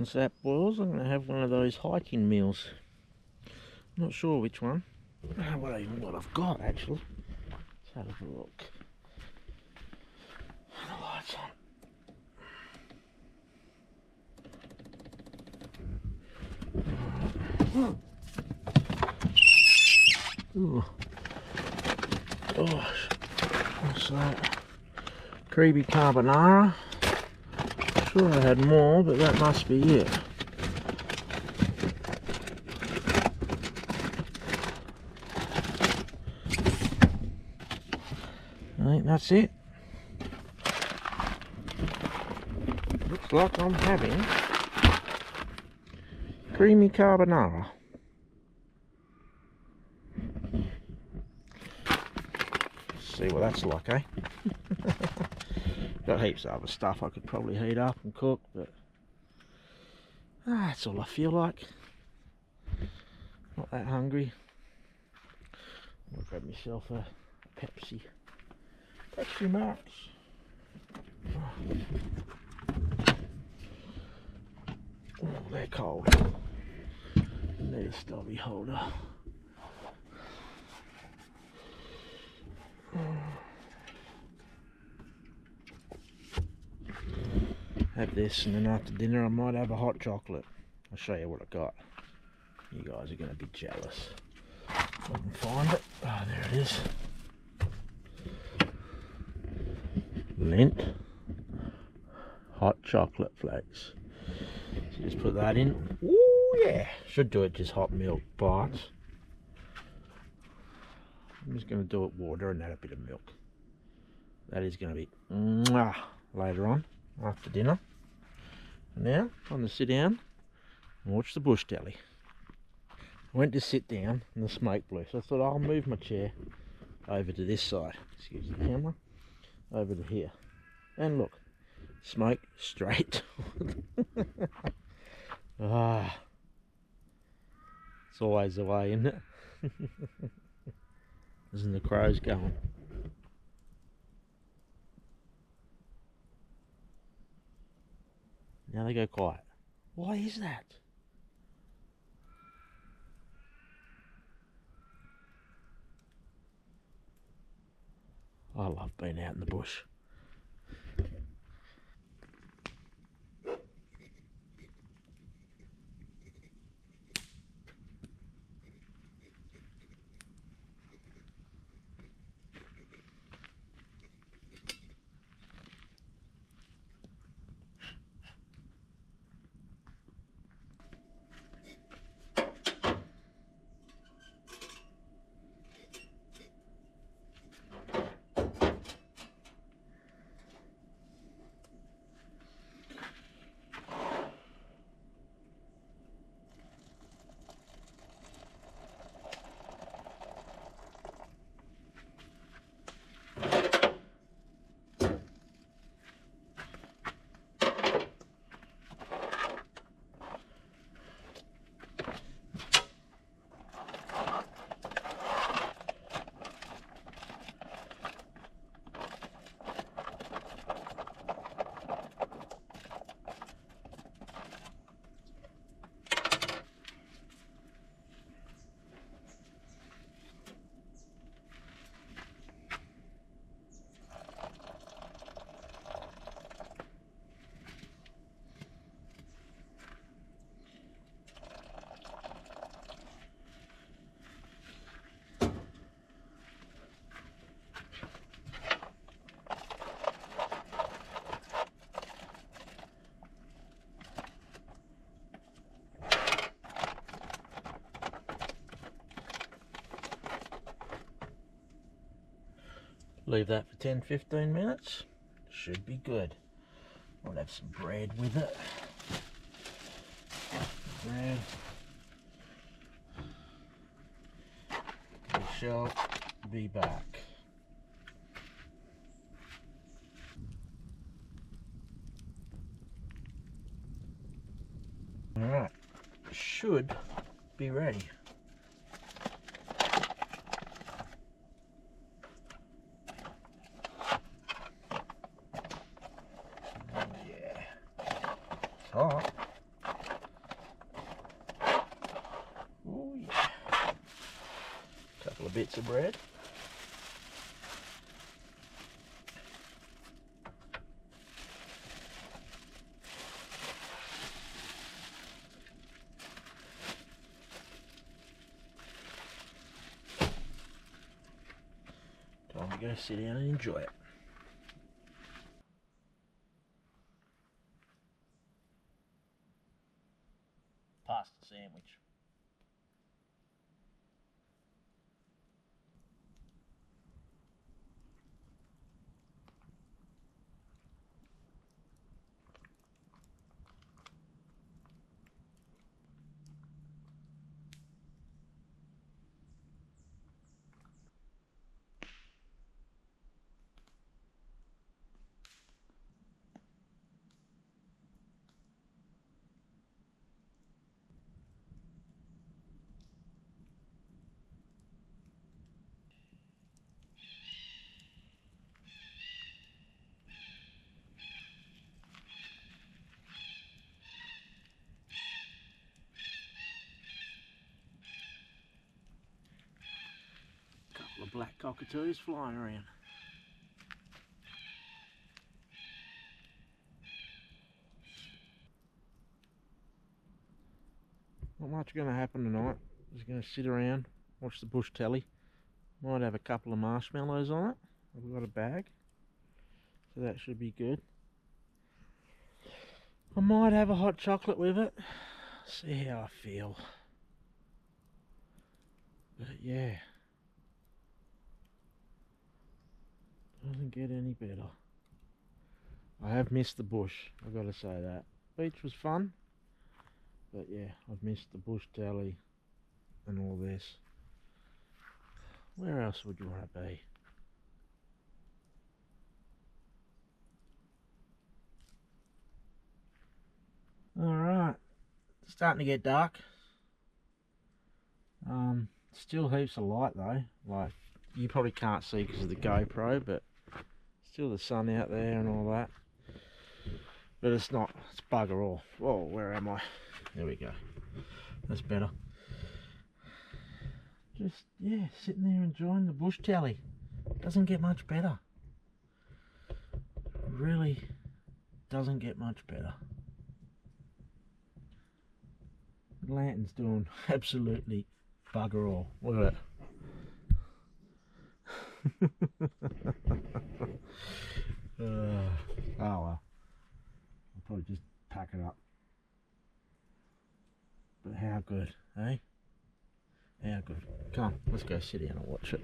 Once that boils, I'm going to have one of those hiking meals. Not sure which one. What I've got actually. Let's have a look. The lights on. Ooh. Gosh, what's that? Creamy carbonara. Sure I had more, but that must be it. I think that's it. Looks like I'm having creamy carbonara. See what that's like, eh? Got heaps of other stuff I could probably heat up and cook, but that's all I feel like. Not that hungry. I'll grab myself a Pepsi Max. Oh, they're cold. Need a stubby holder. Have this, and then after dinner I might have a hot chocolate. I'll show you what I got. You guys are going to be jealous. If I can find it. Oh, there it is. Lindt hot chocolate flakes. So just put that in. Ooh, yeah. Should do it just hot milk bites. I'm just going to do it water and add a bit of milk. That is going to be mwah, later on after dinner. And now I'm going to sit down and watch the bush telly. I went to sit down and the smoke blew, so I thought I'll move my chair over to this side. Excuse the camera. Over to here. And look, smoke straight. Ah, it's always the way, isn't it? Isn't the crows going? Now they go quiet. Why is that? I love being out in the bush. Leave that for 10-15 minutes. Should be good. I'll have some bread with it. Bread. We shall be back. Alright, should be ready. Hot. bits of bread. Time to go sit down and enjoy it. Pasta sandwich. Couple of black cockatoos flying around. Not much going to happen tonight. Just going to sit around, watch the bush telly. Might have a couple of marshmallows on it. I've got a bag, so that should be good. I might have a hot chocolate with it. See how I feel. But yeah, doesn't get any better. I have missed the bush, I've got to say that. Beach was fun, but yeah, I've missed the bush telly and all this. Where else would you want to be? Alright, starting to get dark. Still heaps of light though. Like, you probably can't see because of the GoPro, but still the sun out there and all that. But it's not, it's bugger all. Whoa, where am I? There we go. That's better. Just, yeah, sitting there enjoying the bush telly. Doesn't get much better. Really doesn't get much better. The lantern's doing absolutely bugger all. Look at it. Oh well. I'll probably just pack it up. But how good, eh? How good. Come on, let's go sit down and watch it.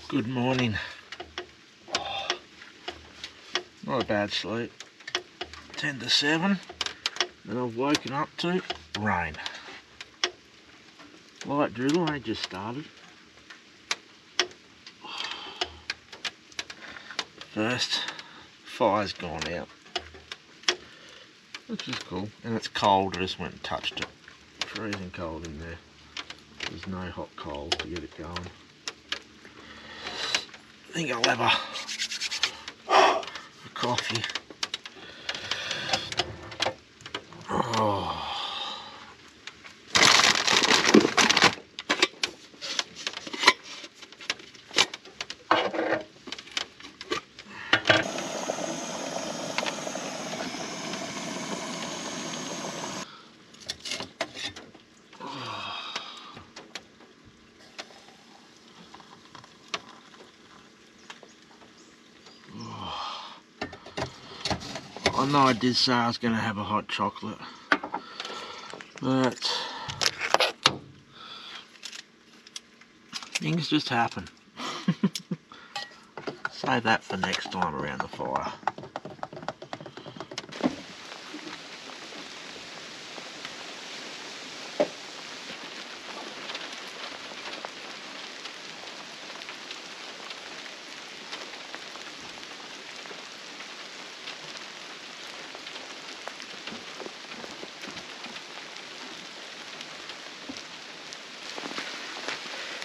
Good morning. Not a bad sleep. 10 to 7, and I've woken up to rain. Light drizzle, they just started. First, fire's gone out. which is cool. And it's cold, I just went and touched it. Freezing cold in there. There's no hot coal to get it going. I think I'll have a coffee. Oh. I know I did say I was going to have a hot chocolate, but things just happen. Save that for next time around the fire.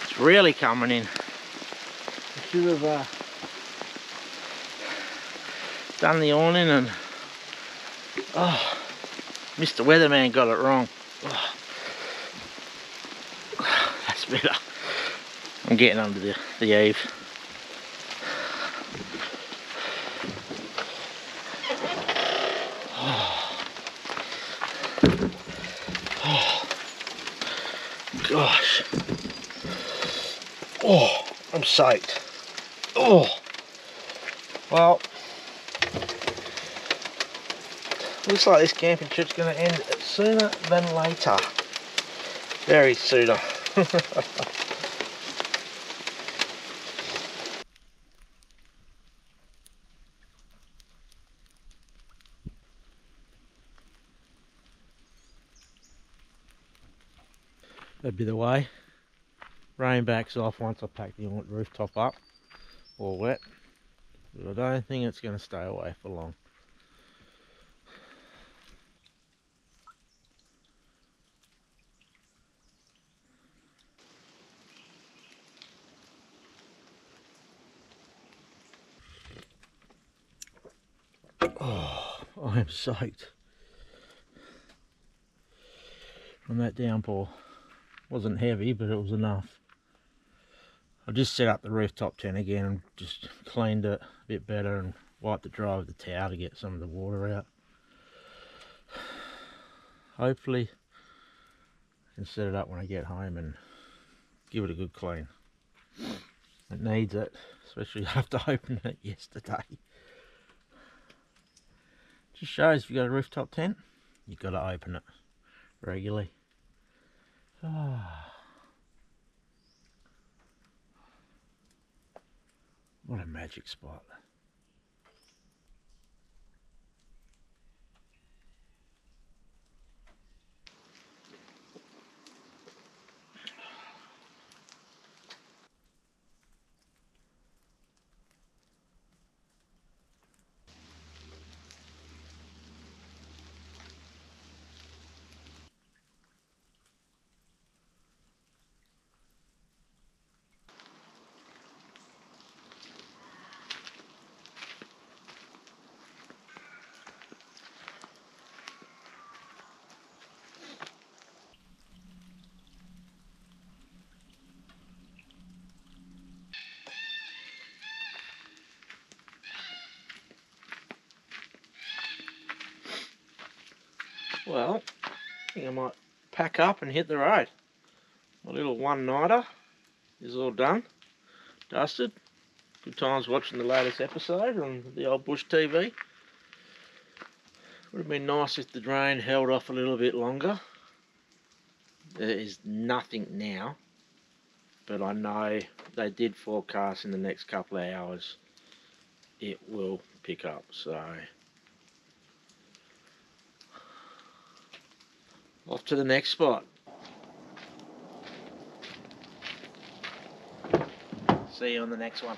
It's really coming in. I should have done the awning and Mr. Weatherman got it wrong. Oh, that's better. I'm getting under the eave. Oh, gosh. Oh, I'm soaked. Oh, well, looks like this camping trip's going to end sooner than later. Very sooner. That'd be the way. Rain backs off once I pack the rooftop up, all wet. But I don't think it's going to stay away for long. Oh, I am soaked from that downpour. Wasn't heavy, but it was enough. I just set up the rooftop tent again and just cleaned it a bit better and wiped it dry with the towel to get some of the water out. Hopefully I can set it up when I get home and give it a good clean. It needs it, especially after opening it yesterday. Just shows if you've got a rooftop tent, you've got to open it regularly. What a magic spot. Well, I think I might pack up and hit the road. My little one-nighter is all done, dusted. Good times watching the latest episode on the old Bush TV. Would have been nice if the rain held off a little bit longer. There is nothing now, but I know they did forecast in the next couple of hours it will pick up, so off to the next spot. See you on the next one.